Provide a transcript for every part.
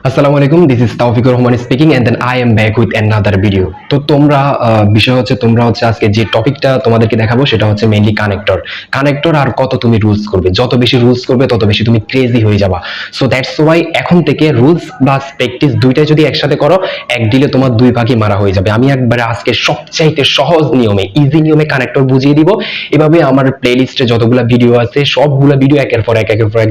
আসসালামু আলাইকুম, this is Taufiqur Rahman speaking and then I am back with another video. তো বিষয় হচ্ছে তোমরা আজকে যে টপিকটা তোমাদেরকে দেখাবো সেটা হচ্ছে মেইনলি কানেক্টর আর কত তুমি রুলস করবে। যত বেশি রুলস করবে তত বেশি তুমি ক্রেজি হয়ে যাবা। সো দ্যাটস ওয়াই এখন থেকে রুলস প্লাস প্র্যাকটিস দুইটাই যদি একসাথে করো, এক ডিলে তোমার দুই পাখি মারা হয়ে যাবে। আমি একবারে আজকে সবচাইতে সহজ নিয়মে, ইজি নিয়মে কানেক্টর বুঝিয়ে দিব। এভাবে আমার প্লেলিস্টে যতগুলো ভিডিও আছে সবগুলো ভিডিও একের পর এক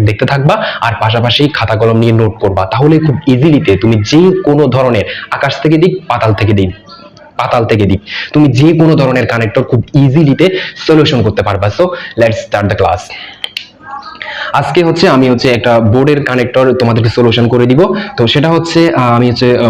দেখতে থাকবা, আর পাশাপাশি খাতা কলম নিয়ে নোট করবা। তাহলে খুব ইজিলিতে তুমি যে কোনো ধরনের, আকাশ থেকে দিক পাতাল থেকে দিক, তুমি যে কোনো ধরনের কানেক্টর খুব ইজিলিতে সলিউশন করতে পারবা। So let's start the class. আজকে আমি একটা বোর্ডের কানেক্টর তোমাদেরকে সলিউশন করে দিব। তো সেটা আমি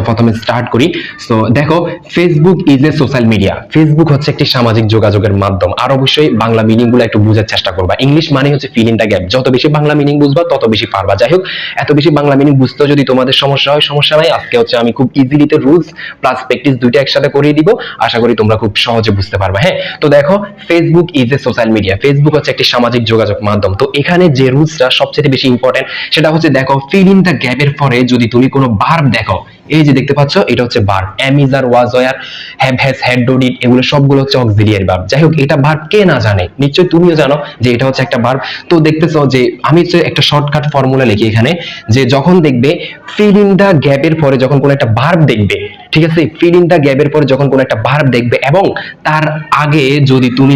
প্রথমে স্টার্ট করি। সো দেখো, Facebook is a social media. Facebook হচ্ছে একটি সামাজিক যোগাযোগের মাধ্যম। আর অবশ্যই বাংলা মিনিং গুলো একটু বোঝার চেষ্টা করবা। ইংলিশ মানে হচ্ছে ফিল ইন দ্য গ্যাপ। যত বেশি বাংলা মিনিং বুঝবা তত বেশি পারবা। যাই হোক, এত বেশি বাংলা মিনিং বুঝতেও যদি তোমাদের সমস্যা হয়, সমস্যা নাই। আজকে আমি খুব ইজিলিতে রুলস প্লাস প্র্যাকটিস দুইটা একসাথে করিয়ে দিব। আশা করি তোমরা খুব সহজে বুঝতে পারবে। হ্যাঁ, তো দেখো, Facebook is a social media. Facebook হচ্ছে একটি সামাজিক যোগাযোগ মাধ্যম। তো এখানে যে রুলসটা সবচেয়ে বেশি ইম্পর্টেন্ট সেটা হচ্ছে, দেখো, ফিল ইন দ্য গ্যাপের পরে যদি তুমি কোনো ভার্ব দেখো, এই যে দেখতে পাচ্ছ, এটা হচ্ছে verb. Am is are was were, have has had do did, এগুলো সবগুলো হচ্ছে অক্সিলিয়ারি ভার্ব। যাই হোক, এটা ভার্ব কে না জানে, নিশ্চয়ই তুমিও জানো যে এটা হচ্ছে একটা ভার্ব। তো দেখতেছো যে আমি একটা শর্টকাট ফর্মুলা লিখি এখানে, যে যখন দেখবে ফিল ইন দ্য গ্যাপের পরে যখন কোনো একটা ভার্ব দেখবে, ঠিক আছে, ফিল ইন দ্য গ্যাপের পরে যখন কোনো একটা ভার্ব দেখবে এবং তার আগে যদি তুমি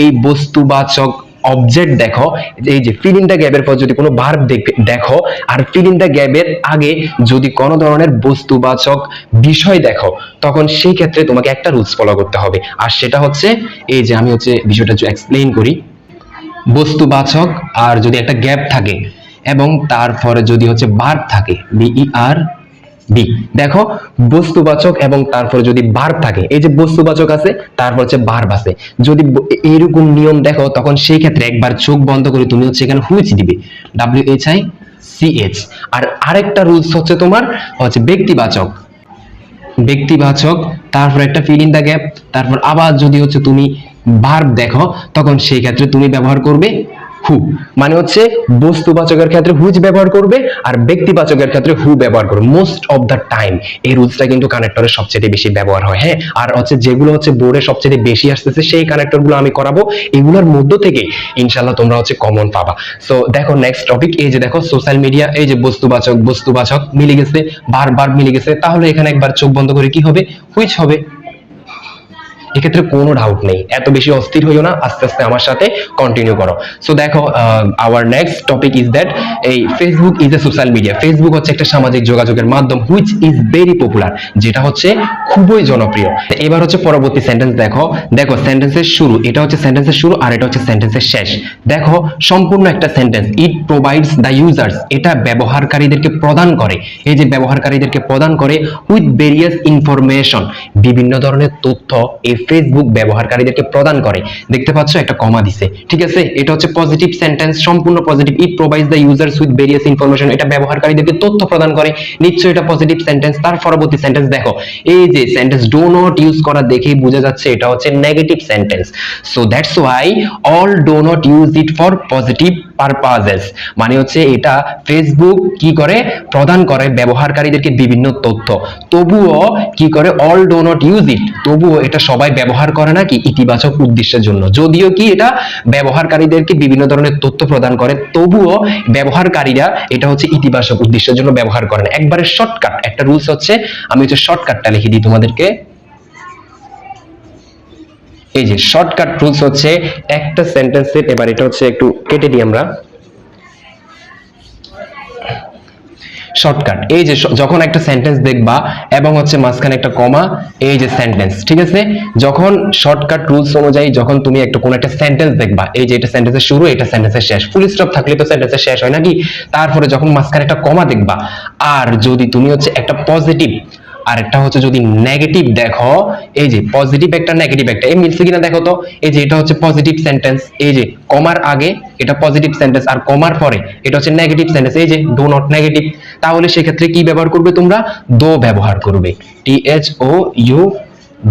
এই বস্তুবাচক অবজেক্ট দেখো, এই যে ফিল ইন দ্য গ্যাপের পর যদি কোনো ভার্ব দেখো, আর ফিল ইন দ্য গ্যাপের আগে যদি কোনো ধরনের বস্তুবাচক বিষয় দেখো, তখন সেই ক্ষেত্রে তোমাকে একটা রুলস ফলো করতে হবে। আর সেটা হচ্ছে, এই যে আমি বিষয়টা এক্সপ্লেইন করি। বস্তুবাচক আর যদি একটা গ্যাপ থাকে এবং তারপরে যদি ভার্ব থাকে, বিইআর বি, দেখো, বস্তুবাচক এবং তারপরে যদি ভার্ব থাকে, এই যে বস্তুবাচক আছে তারপর ভার্ব আছে, যদি এইরকম নিয়ম দেখো, তখন সেই ক্ষেত্রে একবার চোখ বন্ধ করে তুমি এখানে হুইচ দিবে, WHICH। আর আরেকটা রুলস তোমার ব্যক্তিবাচক, তারপর একটা ফিল ইন দা গ্যাপ, তারপর আবার যদি তুমি ভার্ব দেখো, তখন সেই ক্ষেত্রে তুমি ব্যবহার করবে হু। মানে বস্তুবাচকের ক্ষেত্রে হুইচ ব্যবহার করবে, আর ব্যক্তিবাচকের ক্ষেত্রে হু ব্যবহার করবে। মোস্ট অফ দা টাইম এই রুলসটা কিন্তু কানেক্টরের সবচেয়ে বেশি ব্যবহার হয়। হ্যাঁ, আর যেগুলো বোর্ডে সবচেয়ে বেশি আসতেছে সেই কানেক্টর গুলো আমি করাবো। এগুলোর মধ্য থেকে ইনশাআল্লাহ তোমরা কমন পাবা। সো দেখো, নেক্সট টপিক, এই যে দেখো, সোশ্যাল মিডিয়া, এই যে বস্তুবাচক মিলে গেছে, ভার্ব মিলে গেছে, তাহলে এখানে একবার চোখ বন্ধ করে কি হবে, হুইচ হবে। এক্ষেত্রে কোনো ডাউট নেই, এত বেশি অস্থির হইও না, আস্তে আস্তে আমার সাথে কন্টিনিউ করো। সো দেখো, our next topic is that এই Facebook is a social media. Facebook হচ্ছে একটা সামাজিক যোগাযোগের মাধ্যম হুইচ ইজ ভেরি পপুলার, যেটা খুবই জনপ্রিয়। এবার পরবর্তী সেন্টেন্স দেখো। দেখো, সেন্টেন্সের শুরু, এটা সেন্টেন্সের শুরু, আর এটা সেন্টেন্সের শেষ। দেখো, সম্পূর্ণ একটা sentence, it provides the users, এটা ব্যবহারকারীদেরকে প্রদান করে, এই যে ব্যবহারকারীদেরকে প্রদান করে, উইথ ভেরিয়াস ইনফরমেশন, বিভিন্ন ধরনের তথ্য এই ফেসবুক ব্যবহারকারীদেরকে প্রদান করে। দেখতে পাচ্ছ, একটা কমা দিছে, ঠিক আছে, এটা পজিটিভ সেন্টেন্স, সম্পূর্ণ positive. It provides the users with various information, এটা ব্যবহারকারীদেরকে তথ্য প্রদান করে, নিশ্চয়ই এটা পজিটিভ সেন্টেন্স। তার পরবর্তী সেন্টেন্স দেখো, এই যে সেন্টেন্স ডু নট ইউজ করা দেখেই বোঝা যাচ্ছে এটা negative sentence. So that's why all do not use it for positive purposes. মানে এটা ফেসবুক কি করে, প্রদান করে ব্যবহারকারীদেরকে বিভিন্ন তথ্য, তবুও কি করে, অল ডু নট ইউজ ইট, তবুও এটা সবাই ব্যবহার করে না কি ইতিবাচক উদ্দেশ্যের জন্য। যদিও কি এটা ব্যবহারকারীদেরকে বিভিন্ন ধরনের তথ্য প্রদান করে, তবুও ব্যবহারকারীরা এটা ইতিবাচক উদ্দেশ্যের জন্য ব্যবহার করে না। একবারে শর্টকাট একটা রুলস আমি শর্টকাটটা লিখে দিই তোমাদেরকে। এই যে শর্টকাট রুলস একটা সেন্টেন্সের, এবার এটা একটু কেটে দিই আমরা। শর্টকাট, এই যে যখন একটা সেন্টেন্স দেখবা এবং মাঝখানে একটা কমা, এই যে সেন্টেন্স, ঠিক আছে, যখন শর্টকাট রুলস অনুযায়ী যখন তুমি কোনো একটা সেন্টেন্স দেখবা, এই যে এটা সেন্টেন্সের শুরু, এটা সেন্টেন্সের শেষ, ফুল স্টপ থাকলে তো সেন্টেন্সের শেষ হয় নাকি। তারপরে যখন মাঝখানে একটা কমা দেখবা, আর যদি তুমি একটা পজিটিভ আর একটা যদি নেগেটিভ দেখো, এই যে পজিটিভ একটা নেগেটিভ একটা, এই মিলছে কিনা দেখো তো। এই যে এটা পজিটিভ সেন্টেন্স, এই যে কমার আগে এটা পজিটিভ সেন্টেন্স, আর কমার পরে এটা নেগেটিভ সেন্টেন্স, এই যে ডু নট নেগেটিভ। তাহলে সেক্ষেত্রে কি ব্যবহার করবে তোমরা, দো ব্যবহার করবে, THOU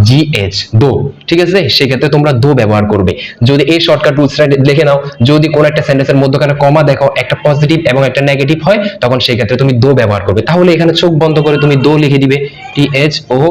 জিএইচ, দো। ঠিক আছে, সেক্ষেত্রে তোমরা দো ব্যবহার করবে। যদি এই শর্টকাট রুলসটা লিখে নাও, যদি কোনো একটা সেন্টেন্সের মধ্যখানে কমা দেখো, একটা পজিটিভ এবং একটা নেগেটিভ হয়, তখন সেই ক্ষেত্রে তুমি দো ব্যবহার করবে। তাহলে এখানে চোখ বন্ধ করে তুমি দো লিখে দিবে, THO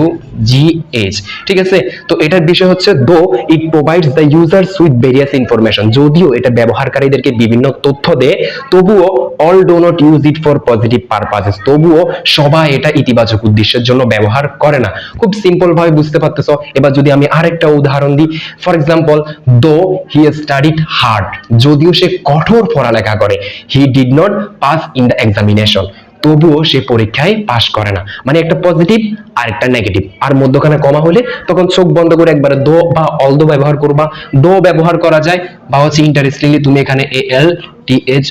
UGH। ঠিক আছে, তো এটার বিষয় হচ্ছে though it provides the users with various information. যদিও এটা ব্যবহারকারীদেরকে বিভিন্ন তথ্য দেয়, তবুও all do not use it for positive purposes. তবুও সবাই এটা ইতিবাচক উদ্দেশ্যের জন্য ব্যবহার করে না। খুব সিম্পল ভাবে বুঝতে পারতেছো। এবার যদি আমি আরেকটা উদাহরণ দিই, ফর এক্সাম্পল, দো হি স্টাডিড হার্ড, যদিও সে কঠোর পড়ালেখা করে, he did not pass in the examination, তবুও সে পরীক্ষায় পাশ করে না। মানে একটা পজিটিভ আর একটা নেগেটিভ, আর মধ্যখানে কমা হলে তখন চোখ বন্ধ করে একবারে দো বা অল দো ব্যবহার করবা। দো ব্যবহার করা যায়, বা হচ্ছে ইন্টারেস্টিংলি তুমি এখানে ALTHOUGS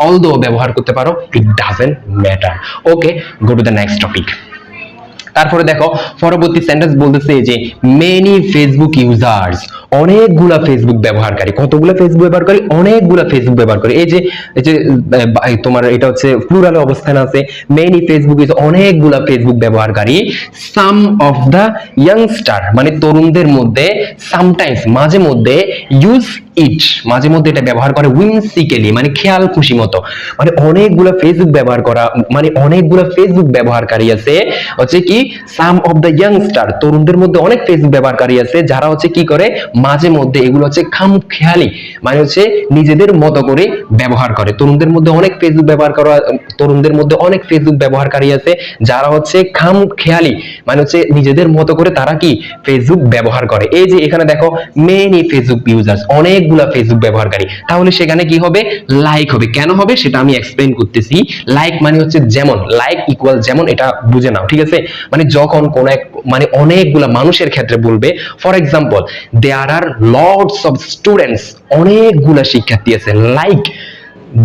অল দো ব্যবহার করতে পারো, it doesn't matter. Okay, go to the next topic. তারপরে দেখো পরবর্তী সেন্টেন্স বলতেছে যে মেনি ফেসবুক ইউজার্স, অনেকগুলা ফেসবুক ব্যবহারকারী। কতগুলা ফেসবুক ব্যবহারকারী? অনেকগুলা ফেসবুক ব্যবহারকারী। এই যে তোমার এটা হচ্ছে প্লুরালে অবস্থান আছে, মেনি ফেসবুক ইজ, অনেকগুলা ফেসবুক ব্যবহারকারী। সাম অফ দা ইয়াংস্টার, মানে তরুণদের মধ্যে, সামটাইমস মাঝে মধ্যে, ইউজ ইট, মাঝে মধ্যে এটা ব্যবহার করে, উইন্সিক্যালি মানে খেয়াল খুশি মতো। মানে অনেকগুলা ফেসবুক ব্যবহার করা, মানে অনেকগুলা ফেসবুক ব্যবহারকারী আছে হচ্ছে কি, সাম অফ দ্য ইয়াংস্টার, তরুণদের মধ্যে অনেক ফেসবুক ব্যবহারকারী আছে যারা হচ্ছে কি করে, মাঝে মধ্যে, এগুলো হচ্ছে খামখেয়ালি, মানে হচ্ছে নিজেদের মতো করে ব্যবহার করে। তরুণদের মধ্যে অনেক ফেসবুক ব্যবহার করা, তরুণদের মধ্যে অনেক ফেসবুক ব্যবহারকারী আছে যারা হচ্ছে খামখেয়ালি, মানে হচ্ছে নিজেদের মতো করে তারা কি ফেসবুক ব্যবহার করে। এই যে এখানে দেখো মেনি ফেসবুক ইউজার্স, অনেকগুলা ফেসবুক ব্যবহারকারী, তাহলে সেখানে কি হবে, লাইক হবে। কেন হবে সেটা আমি এক্সপ্লেইন করতেছি। লাইক মানে হচ্ছে যেমন, লাইক ইকুয়াল যেমন, এটা বুঝে নাও। ঠিক আছে, মানে যখন কোন এক, মানে অনেকগুলা মানুষের ক্ষেত্রে বলবে, for example, there are lots of students, অনেকগুলা শিক্ষার্থী আছে, লাইক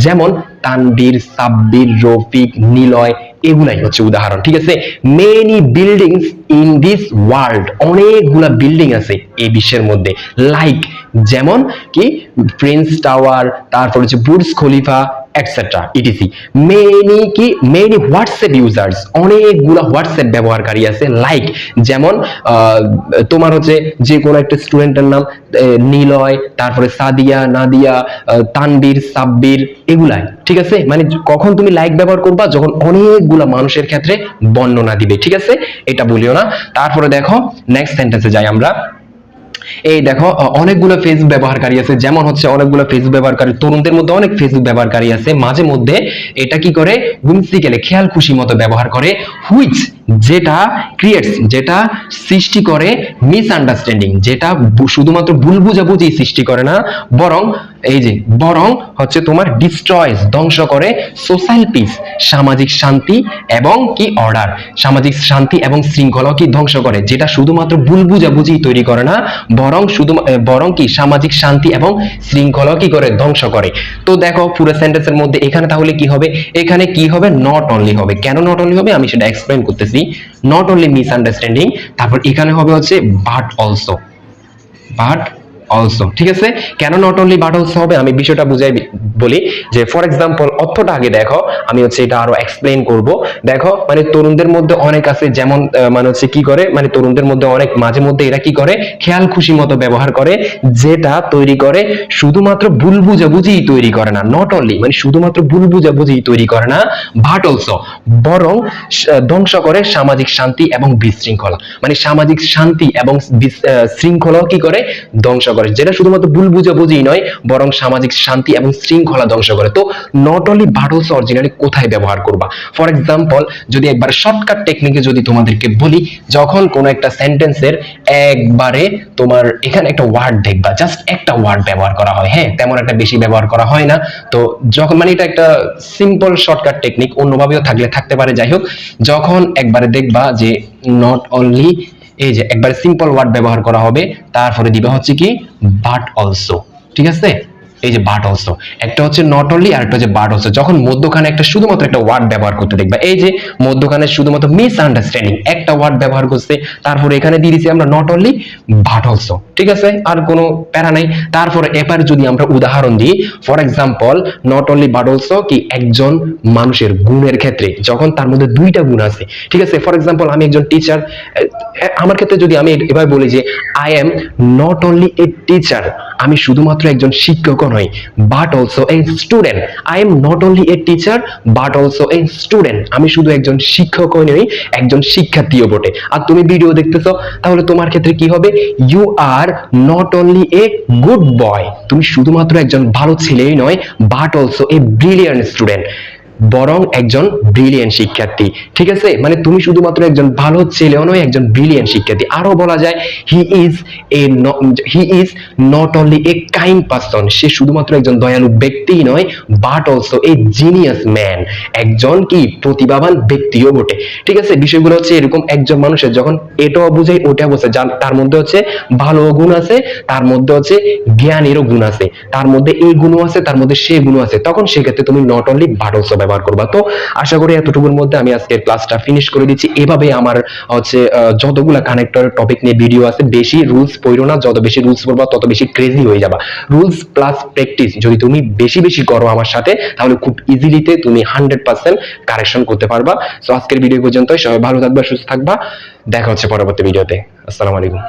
যেমন তানবীর, সাব্বির, রফিক, নিলয়, এগুলাই হচ্ছে উদাহরণ। ঠিক আছে, many buildings in this world, অনেকগুলা বিল্ডিং আছে এই বিশ্বের মধ্যে, লাইক যেমন কি প্রিন্স টাওয়ার, তারপর হচ্ছে Burj Khalifa, etcetera etc. Many কি, মেনি হোয়াটসঅ্যাপ ইউজার্স, অনেকগুলা হোয়াটসঅ্যাপ ব্যবহারকারী আছে, লাইক যেমন তোমার হচ্ছে যে কোনো একটা স্টুডেন্টের নাম নিলয়, তারপরে সাদিয়া, নাদিয়া, তানবীর, সাব্বির, এগুলাই। ঠিক আছে, মানে কখন তুমি লাইক ব্যবহার করবা, যখন অনেকগুলা মানুষের ক্ষেত্রে বর্ণনা দিবে। ঠিক আছে, এটা বলিও না। তারপরে দেখো নেক্সট সেন্টেন্সে যাই আমরা। এই দেখো অনেকগুলো ফেসবুক ব্যবহারকারী আছে, যেমন হচ্ছে অনেকগুলো ফেসবুক ব্যবহারকারী, তরুণদের মধ্যে অনেক ফেসবুক ব্যবহারকারী আছে, মাঝে মধ্যে এটা কি করে, whimsically খেয়াল খুশি মতো ব্যবহার করে, হুইচ যেটা ক্রিয়েটস, যেটা সৃষ্টি করে, মিসআন্ডারস্ট্যান্ডিং, যেটা শুধুমাত্র ভুল বুঝাবুঝি সৃষ্টি করে না, বরং এই যে বরং হচ্ছে তোমার ডিস্ট্রয়স, ধ্বংস করে, সোশ্যাল পিস, সামাজিক শান্তি এবং কি অর্ডার, সামাজিক শান্তি এবং শৃঙ্খলা কি ধ্বংস করে, যেটা শুধুমাত্র ভুল বুঝাবুঝি তৈরি করে না, বরং কি সামাজিক শান্তি এবং শৃঙ্খলা কি করে, ধ্বংস করে। তো দেখো পুরো সেন্টেন্সের মধ্যে এখানে তাহলে কি হবে, এখানে কি হবে, নট অনলি হবে। কেন নট অনলি হবে আমি সেটা এক্সপ্লেইন করতেছি। নট অনলি মিসআন্ডারস্ট্যান্ডিং, তারপর এখানে হবে হচ্ছে বাট অলসো, বাট অলসো। ঠিক আছে, কেন নট অনলি বাট অলসো হবে আমি বিষয়টা বুঝাই বলি। যে ফর এক্সাম্পল অর্থটা আগে দেখো, আমি হচ্ছে এটা আরো এক্সপ্লেইন করব। দেখো মানে তরুণদের মধ্যে অনেক আছে, যেমন মানে হচ্ছে কি করে, মানে তরুণদের মধ্যে অনেক, মাঝে মধ্যে এরা কি করে, খেয়াল খুশি মতো ব্যবহার করে, যেটা তৈরি করে শুধুমাত্র ভুল বুঝাবুঝি তৈরি করে না, নট অনলি মানে শুধুমাত্র ভুল বুঝাবুঝি তৈরি করে না, বাট অলসো বরং ধ্বংস করে সামাজিক শান্তি এবং বিশৃঙ্খলা, মানে সামাজিক শান্তি এবং শৃঙ্খলাও কি করে, ধ্বংস করে, যেটা শুধুমাত্র ভুল বুঝাবুঝি নয়, বরং সামাজিক শান্তি এবং শৃঙ্খলা ধ্বংস করে। তো not only but also originally কোথায় ব্যবহার করবা? ফর এক্সাম্পল যদি একবার শর্টকাট টেকনিকে যদি তোমাদেরকে বলি, যখন কোন একটা সেন্টেন্সের একবারে তোমার এখানে একটা ওয়ার্ড দেখবা, জাস্ট একটা ওয়ার্ড ব্যবহার করা হয়, হ্যাঁ তেমন একটা বেশি ব্যবহার করা হয় না। তো যখন মানে এটা একটা সিম্পল শর্টকাট টেকনিক, অন্যভাবেও থাকতে পারে, যাই হোক, যখন একবারে দেখবা যে নট অনলি, এই যে একবার সিম্পল ওয়ার্ড ব্যবহার করা হবে, তারপরে দিবা হচ্ছে কি বাট অলসো। ঠিক আছে, এই যে বাট অলসো, একটা হচ্ছে নট অনলি আর একটা হচ্ছে বাট অলসো। যখন মধ্যখানে একটা শুধুমাত্র একটা ওয়ার্ড ব্যবহার করতে দেখবা, এই যে মধ্যখানে শুধুমাত্র মিস আন্ডারস্ট্যান্ডিং একটা ওয়ার্ড ব্যবহার করছে, তারপরে এখানে দিয়ে দিছি আমরা নট অনলি বাট অলসো, ঠিক আছে, আর কোনো প্যারা নাই। তারপরে এবার যদি আমরা উদাহরণ দিই, for example not only but also কি একজন মানুষের গুণের ক্ষেত্রে যখন তার মধ্যে দুইটা গুণ আছে, ঠিক আছে, ফর এক্সাম্পল আমি একজন টিচার, আমার ক্ষেত্রে যদি আমি এবার বলি যে I am not only a teacher, আমি শুধুমাত্র একজন শিক্ষক নই, but also a student. I am not only a teacher but also a student, আমি শুধু একজন শিক্ষক নই, একজন শিক্ষার্থীও বটে। আর তুমি ভিডিও দেখতেছো, তাহলে তোমার ক্ষেত্রে কি হবে, you are not only a good boy, তুমি শুধুমাত্র একজন ভালো ছেলেই নয়, but also a brilliant student, বরং একজন ব্রিলিয়েন্ট শিক্ষার্থী, ঠিক আছে, মানে তুমি শুধুমাত্র একজন ভালো ছেলেও নয়, একজন ব্রিলিয়েন্ট শিক্ষার্থী। আরো বলা যায় he is not only a kind person, সে শুধুমাত্র একজন দয়ালু ব্যক্তিই নয়, but also a genius man, একজন কি প্রতিভাবান ব্যক্তিও বটে, ঠিক আছে। বিষয়গুলো হচ্ছে এরকম, একজন মানুষের যখন এটাও বোঝায় ওটা বোঝায়, তার মধ্যে হচ্ছে ভালো গুণ আছে, তার মধ্যে হচ্ছে জ্ঞানেরও গুণ আছে, তার মধ্যে এই গুণও আছে, তার মধ্যে সে গুণও আছে, তখন সেক্ষেত্রে তুমি নট অনলি বাট অলসো ব্যবহার করবা। তো আশা করি এতটুকুর মধ্যে আমি আজকের ক্লাসটা ফিনিশ করে দিচ্ছি। এভাবে আমার হচ্ছে যতগুলা কানেক্টর টপিক নিয়ে ভিডিও আছে, বেশি রুলস পড়ো না, যত বেশি রুলস পড়বা তত বেশি ক্রেজি হয়ে যাবা। রুলস প্লাস প্র্যাকটিস যদি তুমি বেশি বেশি করো আমার সাথে, তাহলে খুব ইজিলিতে তুমি 100% কারেকশন করতে পারবা। সো আজকের ভিডিও পর্যন্তই, সবাই ভালো থাকবা, সুস্থ থাকবা, দেখা হচ্ছে পরবর্তী ভিডিওতে। আসসালামু আলাইকুম।